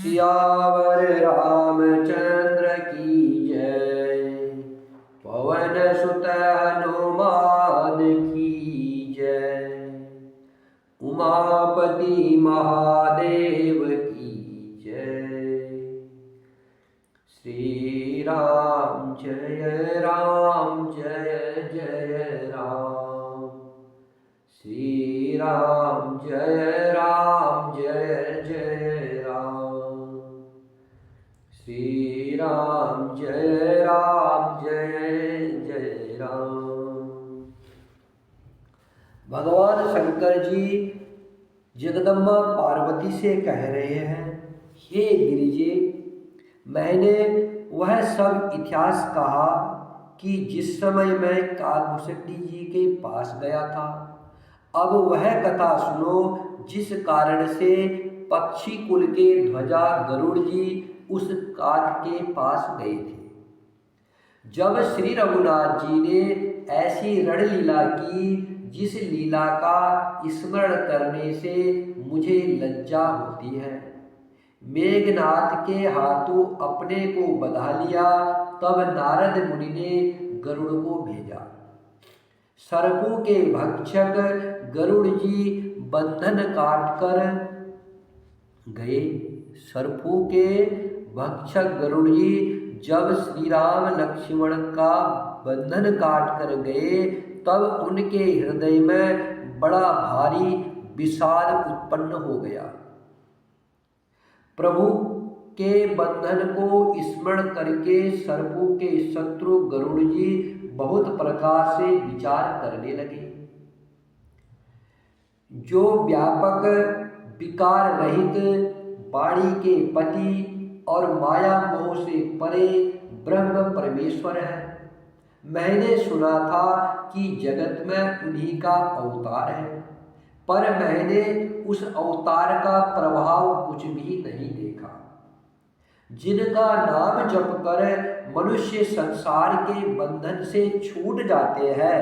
सियावर रामचंद्र की जय। पवन सुत हनुमान की जय। उमापति महादेव की जय। श्री राम जय जय राम। श्री राम जय जय राम। श्री राम जय जय राम। भगवान शंकर जी जगदम्बा पार्वती से कह रहे हैं, हे गिरिजे, मैंने वह सब इतिहास कहा कि जिस समय मैं कालभूषणी जी के पास गया था। अब वह कथा सुनो जिस कारण से पक्षी कुल के ध्वजा गरुड़ जी उस काठ के पास गए थे। जब श्री रघुनाथ जी ने ऐसी रणलीला की जिस लीला का स्मरण करने से मुझे लज्जा होती है। मेघनाथ के हाथों अपने को बधा लिया, तब नारद मुनि ने गरुड़ को भेजा। सर्पों के भक्षक गरुड़ जी बंधन काट कर गए। सर्पों के भक्षक गरुड़ जी जब श्री राम लक्ष्मण का बंधन काट कर गए, तब उनके हृदय में बड़ा भारी विषाद उत्पन्न हो गया। प्रभु के बंधन को स्मरण करके सर्पों के शत्रु गरुड़ जी बहुत प्रकार से विचार करने लगे। जो व्यापक विकार रहित वाणी के पति और माया मोह से परे ब्रह्म परमेश्वर है। मैंने सुना था कि जगत में उन्हीं का अवतार है, पर मैंने उस अवतार का प्रभाव कुछ भी नहीं देखा। जिनका नाम जप कर मनुष्य संसार के बंधन से छूट जाते हैं,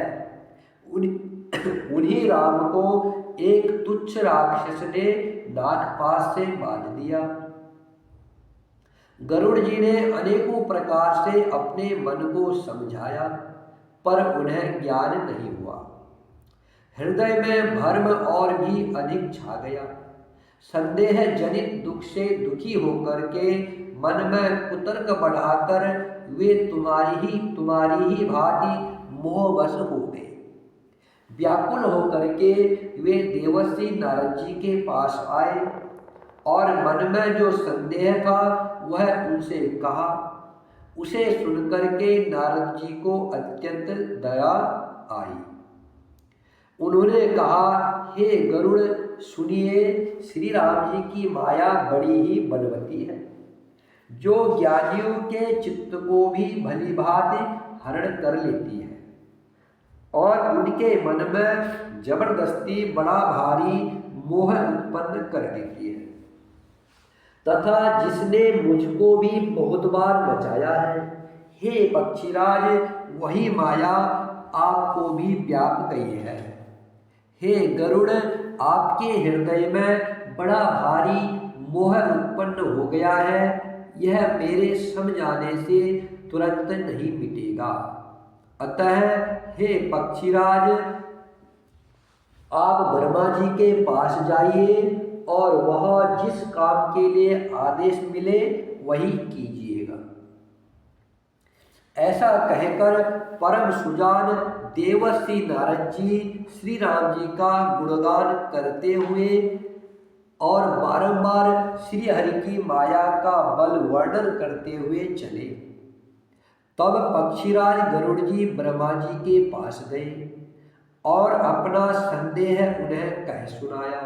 उन्हीं राम को एक तुच्छ राक्षस ने नागपाश से बांध दिया। गरुड़ जी ने अनेकों प्रकार से अपने मन को समझाया, पर उन्हें ज्ञान नहीं हुआ। हृदय में भ्रम और भी अधिक छा गया। संदेह जनित दुख से दुखी होकर के मन में कुतर्क बढ़ाकर वे तुम्हारी ही भांति मोहवश हो गए। व्याकुल होकर के वे देवर्षि नारद जी के पास आए और मन में जो संदेह था वह उनसे कहा। उसे सुनकर के नारद जी को अत्यंत दया आई। उन्होंने कहा, हे गरुड़, सुनिए, श्री राम जी की माया बड़ी ही बलवती है, जो ज्ञानियों के चित्त को भी भली भांति हरण कर लेती है और उनके मन में जबरदस्ती बड़ा भारी मोह उत्पन्न कर देती है, तथा जिसने मुझको भी बहुत बार बचाया है। हे पक्षीराज, वही माया आपको भी व्याप गई है। हे गरुड़, आपके हृदय में बड़ा भारी मोह उत्पन्न हो गया है। यह मेरे समझाने से तुरंत नहीं मिटेगा। अतः हे पक्षीराज, आप ब्रह्मा जी के पास जाइए और वह जिस काम के लिए आदेश मिले वही कीजिएगा। ऐसा कहकर परम सुजान देवर्षि नारद जी श्री राम जी का गुणगान करते हुए और बारंबार श्री हरि की माया का बल वर्णन करते हुए चले। तब पक्षीराज गरुड़ जी ब्रह्मा जी के पास गए और अपना संदेह उन्हें कह सुनाया।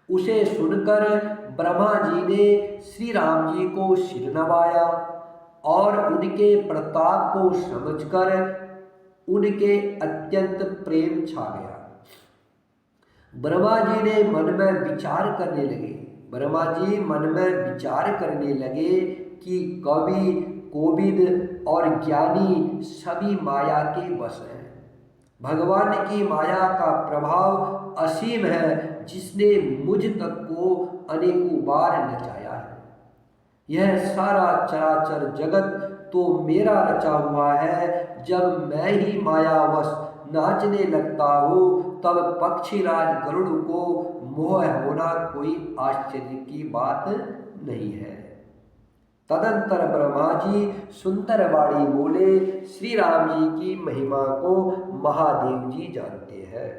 उसे सुनकर ब्रह्मा जी ने श्री राम जी को सिर नवाया और उनके प्रताप को समझकर उनके अत्यंत प्रेम छा गया। ब्रह्मा जी ने मन में विचार करने लगे। ब्रह्मा जी मन में विचार करने लगे कि कवि, कोविद और ज्ञानी सभी माया के वश हैं। भगवान की माया का प्रभाव असीम है, जिसने मुझ तक को अनेकों बार नचाया है। यह सारा चराचर जगत तो मेरा रचा हुआ है। जब मैं ही मायावश नाचने लगता हूँ तब पक्षीराज गरुड़ को मोह होना कोई आश्चर्य की बात नहीं है। तदंतर ब्रह्मा जी सुंदर वाणी बोले, श्री राम जी की महिमा को महादेव जी जानते हैं।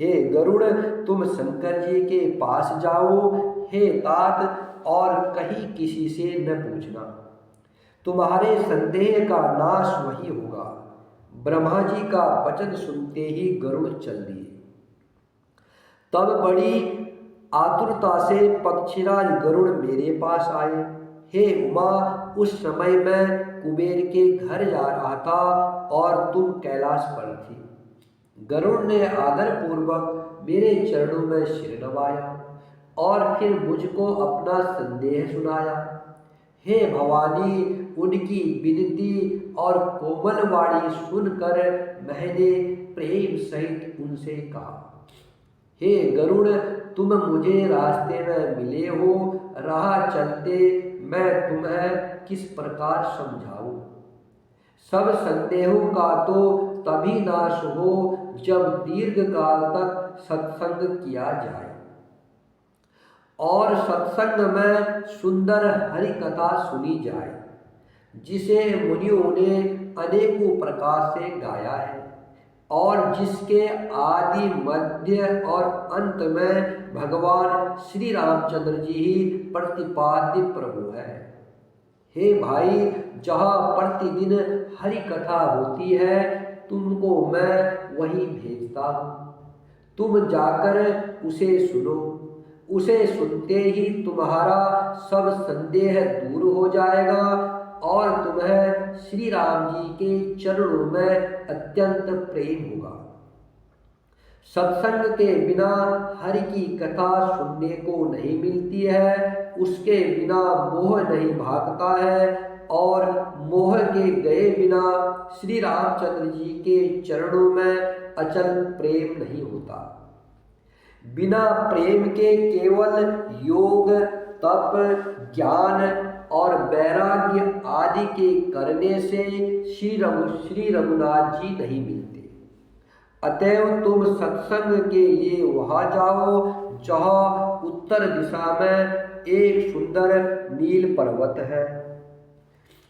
हे गरुड़, तुम शंकर जी के पास जाओ। हे तात, और कहीं किसी से न पूछना, तुम्हारे संदेह का नाश वही होगा। ब्रह्मा जी का वचन सुनते ही गरुड़ चल दिए। तब बड़ी आतुरता से पक्षीराज गरुड़ मेरे पास आए। हे उमा, उस समय मैं कुबेर के घर जा रहा था और तुम कैलाश पर थी। गरुड़ ने आदर पूर्वक मेरे चरणों में सिर नवाया और फिर मुझको अपना संदेह सुनाया। हे भवानी, उनकी विनती और कोमल वाणी सुनकर मैंने प्रेम सहित उनसे कहा, हे गरुड़, तुम मुझे रास्ते में मिले हो, राह चलते मैं तुम्हें किस प्रकार समझाऊं। सब संदेहों का तो तभी नाश हो जब दीर्घ काल तक सत्संग किया जाए और सत्संग में सुंदर हरि कथा सुनी जाए, जिसे मुनियों ने अनेकों प्रकार से गाया है और जिसके आदि मध्य और अंत में भगवान श्री रामचंद्र जी ही प्रतिपाद्य प्रभु है। हे भाई, जहाँ प्रतिदिन हरि कथा होती है तुमको मैं वहीं भेजता हूँ। तुम जाकर उसे सुनो। उसे सुनते ही तुम्हारा सब संदेह दूर हो जाएगा और तुम्हें श्री राम जी के चरणों में अत्यंत प्रेम होगा। सत्संग के बिना हरि की कथा सुनने को नहीं मिलती है, उसके बिना मोह नहीं भागता है और मोह के गए बिना श्री रामचंद्र जी के चरणों में अचल प्रेम नहीं होता। बिना प्रेम के केवल योग, तप, ज्ञान और वैराग्य आदि के करने से श्री रघुनाथ जी नहीं मिलते। अतएव तुम सत्संग के लिए वहां जाओ जहाँ उत्तर दिशा में एक सुंदर नील पर्वत है।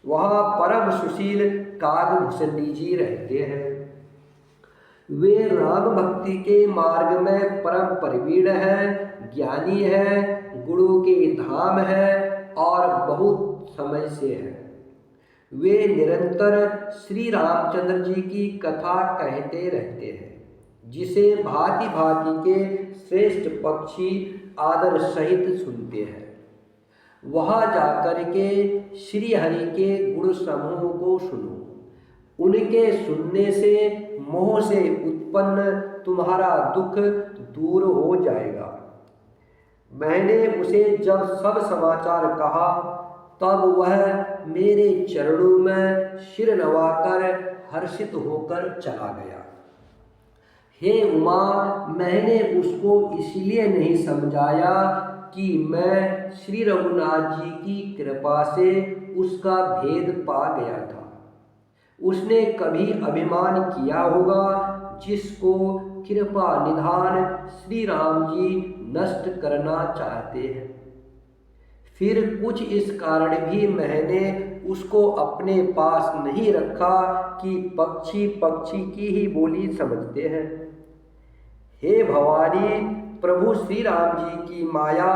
वहाँ परम सुशील कागभूषणी जी रहते हैं। वे राम भक्ति के मार्ग में परम प्रवीण है, ज्ञानी है, गुरु के धाम है और बहुत समय से है। वे निरंतर श्री रामचंद्र जी की कथा कहते रहते हैं, जिसे भांति भांति के श्रेष्ठ पक्षी आदर सहित सुनते हैं। वहां जाकर के श्री हरि के गुण समूह को सुनो। उनके सुनने से मोह से उत्पन्न तुम्हारा दुख दूर हो जाएगा। मैंने उसे जब सब समाचार कहा तब वह मेरे चरणों में सिर नवाकर हर्षित होकर चला गया। हे उमा, मैंने उसको इसलिए नहीं समझाया कि मैं श्री रघुनाथ जी की कृपा से उसका भेद पा गया था। उसने कभी अभिमान किया होगा, जिसको कृपा निधान श्री राम जी नष्ट करना चाहते हैं। फिर कुछ इस कारण भी मैंने उसको अपने पास नहीं रखा कि पक्षी पक्षी की ही बोली समझते हैं। हे भवानी, प्रभु श्री राम जी की माया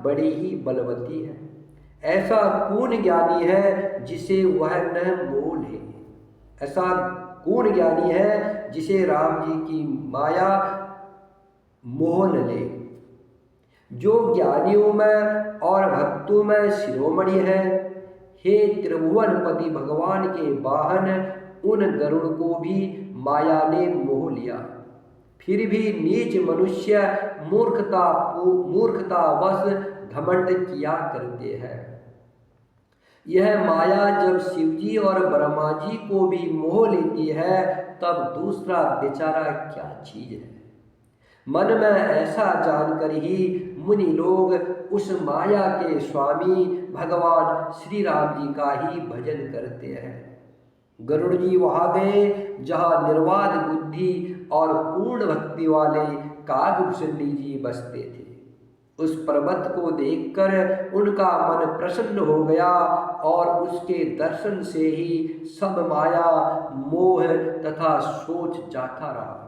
बड़ी ही बलवती है। ऐसा कौन ज्ञानी है जिसे वह न मोह ले। ऐसा कौन ज्ञानी है जिसे राम जी की माया मोह न ले। जो ज्ञानियों में और भक्तों में शिरोमणि है। हे त्रिभुवनपति भगवान के वाहन, उन गरुड़ को भी माया ने मोह लिया। फिर भी नीच मनुष्य मूर्खतावश घमंड किया करते हैं। यह माया जब शिवजी और ब्रह्मा जी को भी मोह लेती है तब दूसरा बेचारा क्या चीज है। मन में ऐसा जानकर ही मुनि लोग उस माया के स्वामी भगवान श्री राम जी का ही भजन करते हैं। गरुड़ जी वहां गए जहां निर्वाध बुद्धि और पूर्ण भक्ति वाले कागभूषणी जी बसते थे। उस पर्वत को देखकर उनका मन प्रसन्न हो गया और उसके दर्शन से ही सब माया, मोह तथा सोच जाता रहा।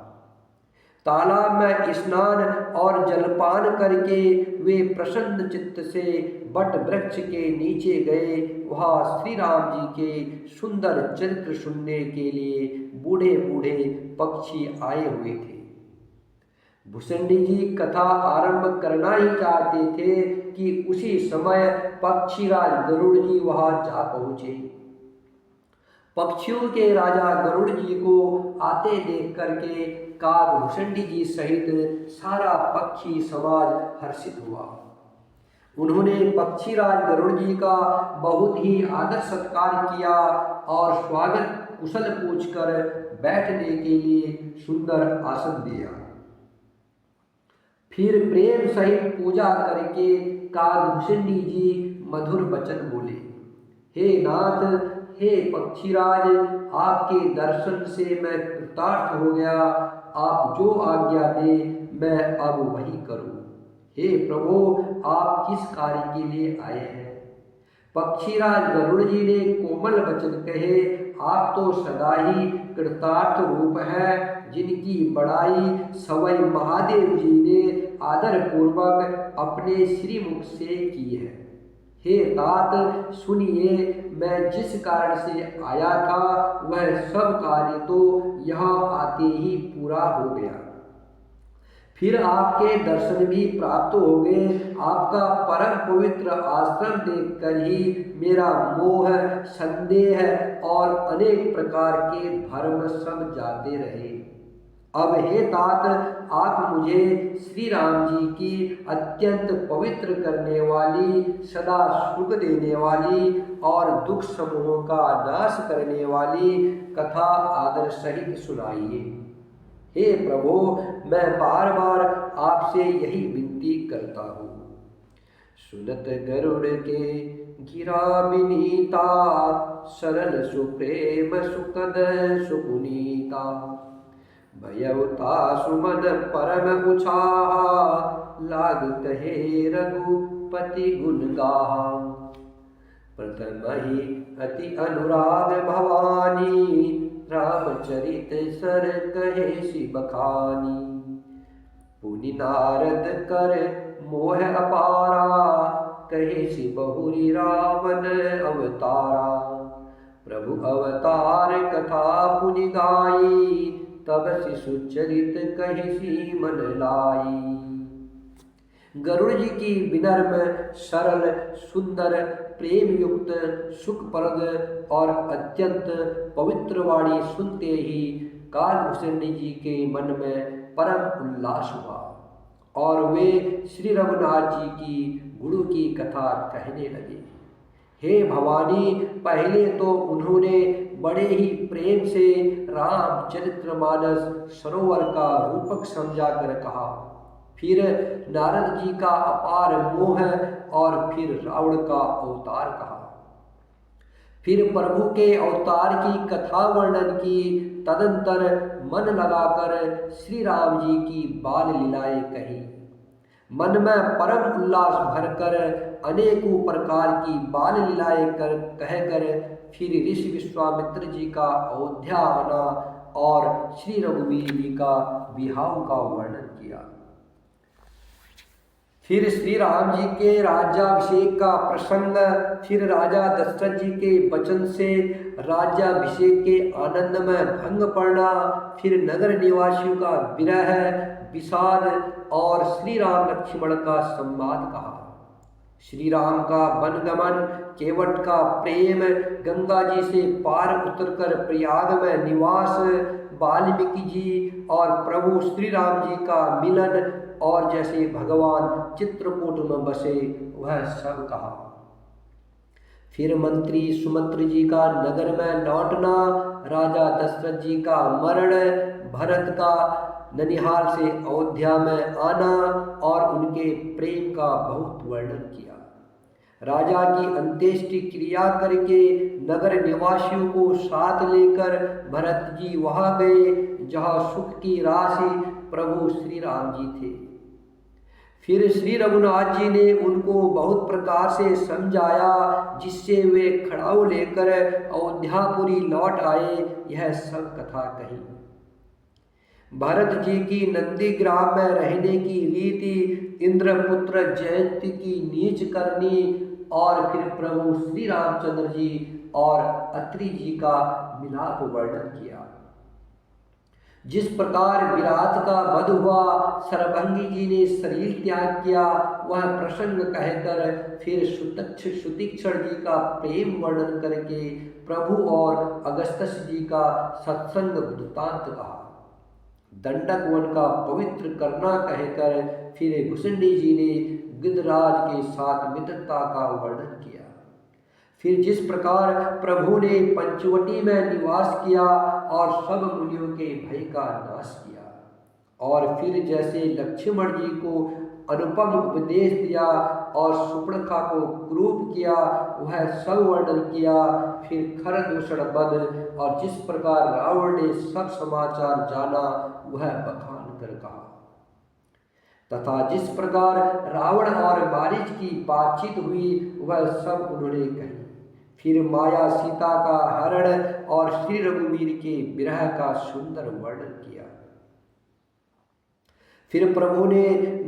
तालाब में स्नान और जलपान करके वे प्रसन्न चित्त से बट वृक्ष के नीचे गए। वहां श्री राम जी के सुंदर चरित्र सुनने के लिए बूढ़े बूढ़े पक्षी आए हुए थे। भूषणी जी कथा आरंभ करना ही चाहते थे कि उसी समय पक्षीराज गरुड़ जी वहां जा पहुंचे। पक्षियों के राजा गरुड़ जी को आते देख करके कागभूषणी जी सहित सारा पक्षी समाज हर्षित हुआ। उन्होंने पक्षीराज गरुड़ जी का बहुत ही आदर सत्कार किया और स्वागत कुशल पूछकर बैठने के लिए सुंदर आसन दिया। फिर प्रेम सहित पूजा करके कागभूषणी जी मधुर वचन बोले। हे नाथ, हे पक्षीराज, आपके दर्शन से मैं कृतार्थ हो गया। आप जो आज्ञा दे मैं अब वही करूं। हे प्रभु, आप किस कार्य के लिए आए हैं? पक्षीराज गरुड़ जी ने कोमल वचन कहे। आप तो सदा ही कृतार्थ रूप है, जिनकी बड़ाई सवै महादेव जी ने आदर पूर्वक अपने श्रीमुख से की है। हे तात, सुनिए, मैं जिस कारण से आया था वह सब कार्य तो यहाँ आते ही पूरा हो गया। फिर आपके दर्शन भी प्राप्त हो गए। आपका परम पवित्र आश्रम देखकर ही मेरा मोह, संदेह और अनेक प्रकार के भ्रम सब जाते रहे। अब हे तात, आप मुझे श्री राम जी की अत्यंत पवित्र करने वाली, सदा सुख देने वाली और दुख समूहों का नाश करने वाली कथा आदर सहित सुनाइए। हे प्रभु, मैं बार बार आपसे यही विनती करता हूँ। सुनत गरुड़ के गिरा विनीता, सरल सुप्रेम सुखद सुपुनीता। भयउता सुमन परम उछाहा, लाग कहे रघुपति गुण गाहा। प्रथम ही अति अनुराग भवानी, रामचरित सर कहे सि बखानी। पुनि नारद कर मोह अपारा, कहे सि बहुरी रावण अवतारा। प्रभु अवतार कथा पुनि गाई, तब सि सुचरित कहि सी मन लाई। गरुड़ जी की विनम्र, सरल, सुंदर, प्रेम युक्त, सुखप्रद और अत्यंत पवित्र वाणी सुनते ही कागभूषणी जी के मन में परम उल्लास हुआ और वे श्री रघुनाथ जी की गुरु की कथा कहने लगे। हे भवानी, पहले तो उन्होंने बड़े ही प्रेम से रामचरितमानस सरोवर का रूपक समझा कर कहा। फिर नारद जी का अपार मोह और फिर रावण का अवतार कहा। फिर प्रभु के अवतार की कथा वर्णन की। तदंतर मन लगाकर श्री राम जी की बाल लीलाएं कही। मन में परम उल्लास भरकर अनेकों प्रकार की बाल लीलाएं कहकर फिर ऋषि विश्वामित्र जी का अयोध्या आना और श्री रघुवीर जी का विवाह का वर्णन किया। फिर श्री राम जी के राज्याभिषेक का प्रसंग, फिर राजा दशरथ जी के वचन से राज्याभिषेक के आनंद में भंग पड़ना, फिर नगर निवासियों का विरह, विषाद और श्री राम लक्ष्मण का संवाद कहा। श्री राम का वनगमन, केवट का प्रेम, गंगा जी से पार उतरकर प्रयाग में निवास, वाल्मीकि जी और प्रभु श्री राम जी का मिलन और जैसे भगवान चित्रकूट में बसे वह सब कहा। फिर मंत्री सुमंत्र जी का नगर में लौटना, राजा दशरथ जी का मरण, भरत का ननिहाल से अयोध्या में आना और उनके प्रेम का बहुत वर्णन किया। राजा की अंत्येष्टि क्रिया करके नगर निवासियों को साथ लेकर भरत जी वहां गए जहां सुख की राशि प्रभु श्री राम जी थे। फिर श्री रघुनाथ जी ने उनको बहुत प्रकार से समझाया जिससे वे खड़ाऊ लेकर अयोध्यापुरी लौट आए। यह सब कथा कही। भरत जी की नंदीग्राम में रहने की रीति, इंद्रपुत्र जयंती की नीच करनी और फिर प्रभु श्री रामचंद्र जी और अत्रि जी का मिलाप वर्णन किया। जिस प्रकार विराट का वध हुआ, सरभंगी जी ने शरीर त्याग किया, वह प्रसंग कहकर फिर सुतीक्षण जी का प्रेम वर्णन करके प्रभु और अगस्त्य जी का सत्संग वृत्तांत कहा। दंडक वन का पवित्र करना कहकर फिर भुसंडी जी ने गिद्धराज के साथ मित्रता का वर्णन किया। फिर जिस प्रकार प्रभु ने पंचवटी में निवास किया और सब मुनियों के भय का नाश किया, और फिर जैसे लक्ष्मण जी को अनुपम उपदेश दिया और सुपर्णखा को क्रूप किया, वह सब वर्णन किया। फिर खर दूषण वध और जिस प्रकार रावण ने सब समाचार जाना, वह बखान कर कहा, तथा जिस प्रकार रावण और मारीच की बातचीत हुई, वह सब उन्होंने कही। फिर माया सीता का हरण और श्री रघुवीर के विरह का सुंदर वर्णन किया। फिर प्रभु ने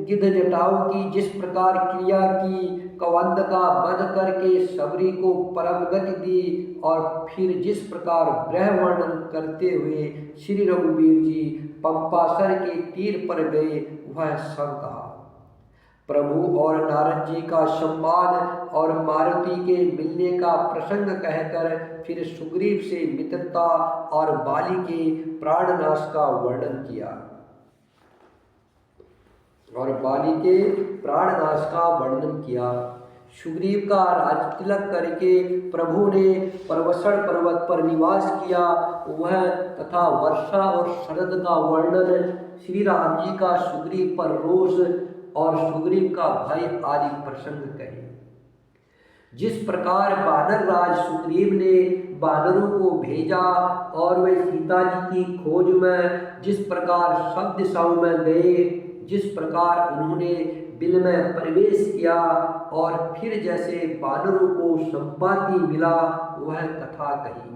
गिद्ध जटाओं की जिस प्रकार क्रिया की, कवंद का वध करके सबरी को परम गति दी, और फिर जिस प्रकार ग्रह वर्णन करते हुए श्री रघुवीर जी पंपासर के तीर पर गए, वह सब कहा। प्रभु और नारद जी का संवाद और मारुति के मिलने का प्रसंग कहकर फिर सुग्रीव से मित्रता और बाली के प्राणनाश का वर्णन किया। सुग्रीव का राजतिलक करके प्रभु ने परवसड़ पर्वत पर निवास किया, वह तथा वर्षा और शरद का वर्णन, श्री राम जी का सुग्रीव पर रोष और सुग्रीव का भय आदि प्रसंग कहे। जिस प्रकार बानर राज सुग्रीव ने बानरों को भेजा और वे सीता जी की खोज में जिस प्रकार सब दिशाओं में गए, जिस प्रकार उन्होंने बिल में प्रवेश किया और फिर जैसे बानरों को संपाति मिला, वह कथा कही।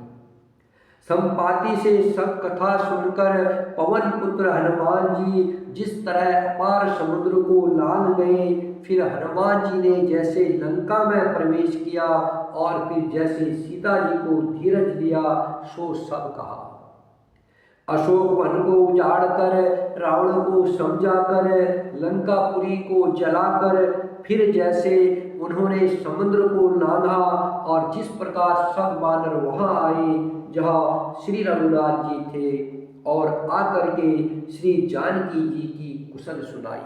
संपाति से सब कथा सुनकर पवन पुत्र हनुमान जी जिस तरह अपार समुद्र को लांघ गए, फिर हनुमान जी ने जैसे लंका में प्रवेश किया और फिर जैसे सीता जी को धीरज दिया, सो सब कहा। अशोक वन को उजाड़ कर, रावण को समझाकर, लंकापुरी को जलाकर, फिर जैसे उन्होंने समुद्र को लांघा और जिस प्रकार सब वानर वहां आए जहां श्री रघुनाथ जी थे, और आकर के श्री जानकी जी की कुशल सुनाई।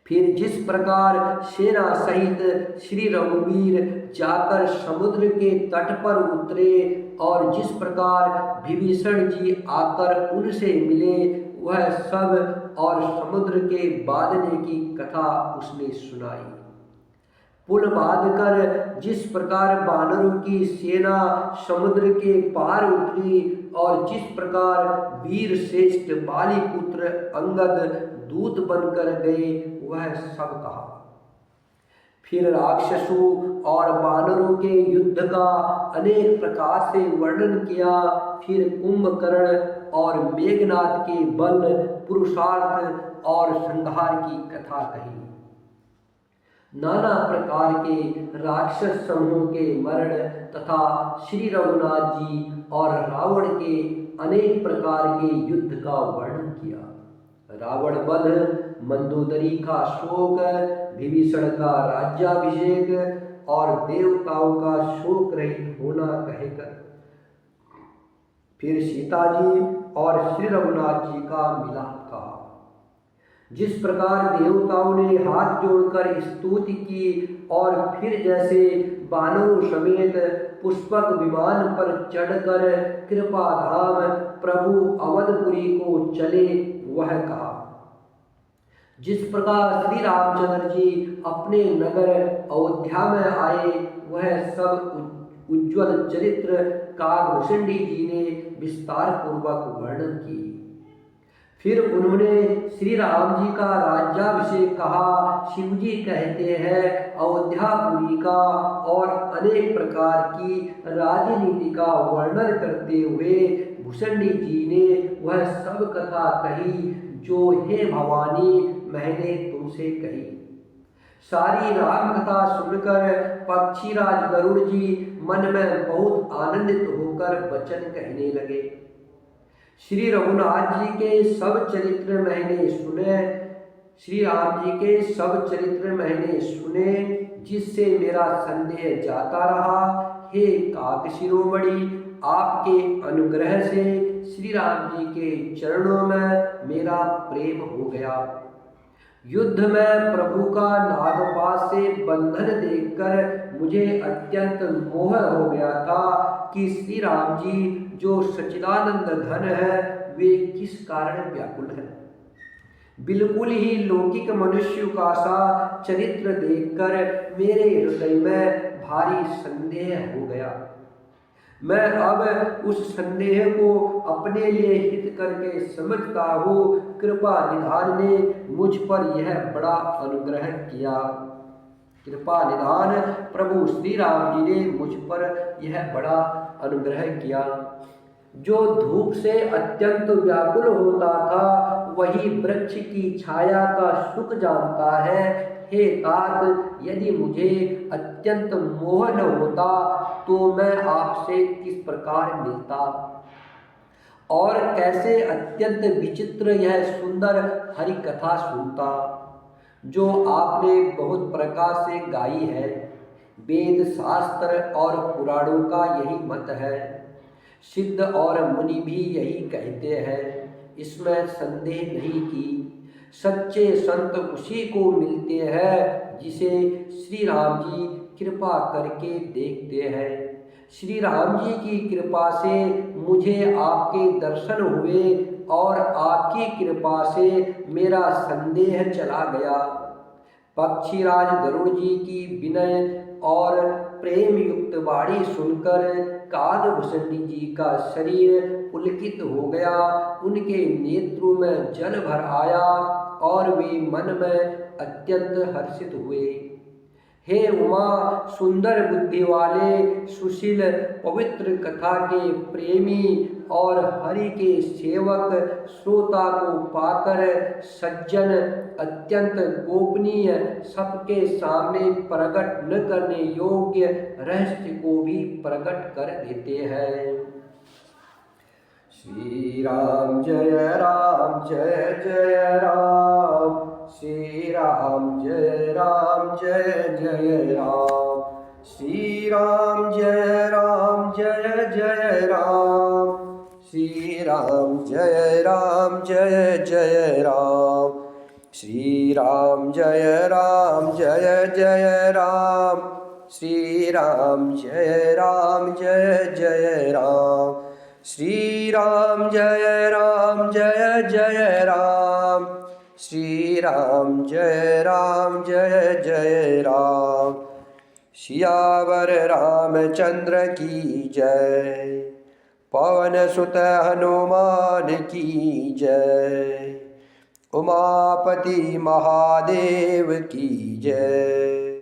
फिर जिस प्रकार सेना सहित श्री रघुवीर जाकर समुद्र के तट पर उतरे और जिस प्रकार विभीषण जी आकर उनसे मिले, वह सब और समुद्र के बांधने की कथा उसने सुनाई। पुल बांधकर जिस प्रकार बानरों की सेना समुद्र के पार उतरी और जिस प्रकार वीर श्रेष्ठ बाली पुत्र अंगद दूत बनकर गए, वह सब कहा। फिर राक्षसों और बानरों के युद्ध का अनेक प्रकार से वर्णन किया। फिर कुंभकर्ण और मेघनाथ के बल, पुरुषार्थ और संहार की कथा कही। नाना प्रकार के राक्षस समूह के मरण तथा श्री रघुनाथ जी और रावण के अनेक प्रकार के युद्ध का वर्णन किया। रावण वध, मंदोदरी का शोक, विभीषण का राज्याभिषेक और देवताओं का शोक रहित होना कहकर फिर सीता जी और श्री रघुनाथ जी का मिलाप कहा। जिस प्रकार देवताओं ने हाथ जोड़कर स्तुति की और फिर जैसे बानरों समेत पुष्पक विमान पर चढ़कर कृपा धाम प्रभु अवधपुरी को चले, वह कहा। जिस प्रकार श्री रामचंद्र जी अपने नगर अयोध्या में आए, वह सब उज्ज्वल चरित्र काकभूषणी जी ने विस्तार पूर्वक वर्णन की। फिर उन्होंने श्री राम जी का राज्याभिषेक कहा। शिव जी कहते हैं अयोध्यापुरी का और अनेक प्रकार की राजनीति का वर्णन करते हुए भूषणी जी ने वह सब कथा कही जो हे भवानी मैंने तुमसे कही। सारी राम कथा सुनकर पक्षीराज गरुड़ जी मन में बहुत आनंदित होकर वचन कहने लगे। श्री रघुनाथ जी के सब चरित्र मैंने सुने, श्री राम जी के सब चरित्र मैंने सुने, जिससे मेरा संदेह जाता रहा। हे काक शिरोमणि, आपके अनुग्रह से श्री राम जी के चरणों में मेरा प्रेम हो गया। युद्ध में प्रभु का नागपाश से बंधन देखकर मुझे अत्यंत मोह हो गया था कि श्री राम जी जो सच्चिदानंद घन है, वे किस कारण व्याकुल हैं। बिल्कुल ही लौकिक मनुष्य का सा चरित्र देखकर मेरे हृदय में भारी संदेह हो गया। मैं अब उस संदेह को अपने लिए हित करके समझता हूँ। कृपा निधान ने मुझ पर यह बड़ा अनुग्रह किया। कृपा निधान प्रभु श्री राम जी ने मुझ पर यह बड़ा अनुग्रह किया। जो धूप से अत्यंत व्याकुल होता था, वही वृक्ष की छाया का सुख जानता है। हे तात, यदि मुझे अत्यंत मोह न होता तो मैं आपसे किस प्रकार मिलता और कैसे अत्यंत विचित्र यह सुंदर हरि कथा सुनता जो आपने बहुत प्रकार से गाई है। वेद शास्त्र और पुराणों का यही मत है, सिद्ध और मुनि भी यही कहते हैं, इसमें संदेह नहीं कि सच्चे संत उसी को मिलते हैं जिसे श्री राम जी कृपा करके देखते हैं। श्री राम जी की कृपा से मुझे आपके दर्शन हुए और आपकी कृपा से मेरा संदेह चला गया। पक्षीराज गरुड़ जी की विनय और प्रेम युक्त वाणी सुनकर काकभूषणी जी का शरीर पुलकित हो गया। उनके नेत्रों में जल भर आया और वे मन में अत्यंत हर्षित हुए। हे उमा, सुंदर बुद्धि वाले, सुशील, पवित्र कथा के प्रेमी और हरि के सेवक, श्रोता को पाकर सज्जन अत्यंत गोपनीय, सबके सामने प्रकट न करने योग्य रहस्य को भी प्रकट कर देते हैं। श्री राम जय राम जय जय राम, श्री राम जय जय राम, श्री राम जय जय राम, श्री राम जय जय राम, श्री राम जय जय राम, श्री राम जय जय राम, श्री राम जय जय राम, श्री राम जय जय राम। सियावर रामचंद्र की जय, पवन सुत हनुमान की जय, उमापति महादेव की जय।